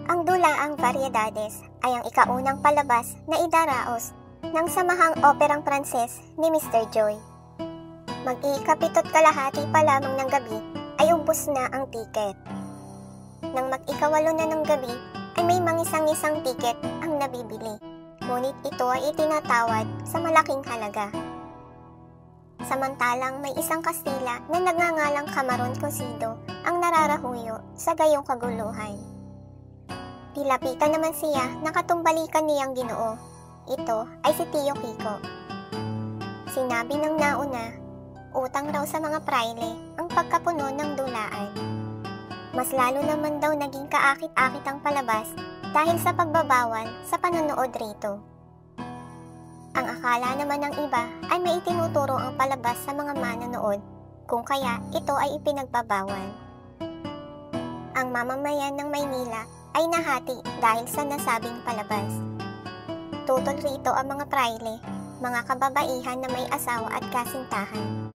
Ang Dulaang Variedades ay ang ikaunang palabas na idaraos ng samahang operang Pranses ni Mr. Joy. Mag-iikapito't kalahati pa lamang ng gabi ay ubos na ang tiket. Nang mag-ikawalo na ng gabi ay may mangisang-isang tiket ang nabibili, ngunit ito ay itinatawad sa malaking halaga. Samantalang may isang Kastila na nagngangalang Camarón Cosido ang nararahuyo sa gayong kaguluhan. Nilapitan naman siya na katumbalikan niyang Ginoo. Ito ay si Tio Kiko. Sinabi ng nauna, utang raw sa mga praile ang pagkapuno ng dulaan. Mas lalo naman daw naging kaakit-akit ang palabas dahil sa pagbabawal sa panonood rito. Ang akala naman ng iba ay may itinuturo ang palabas sa mga manonood, kung kaya ito ay ipinagbabawal. Ang mamamayan ng Maynila ay nahati dahil sa nasabing palabas. Tutol rito ang mga praile, mga kababaihan na may asawa at kasintahan.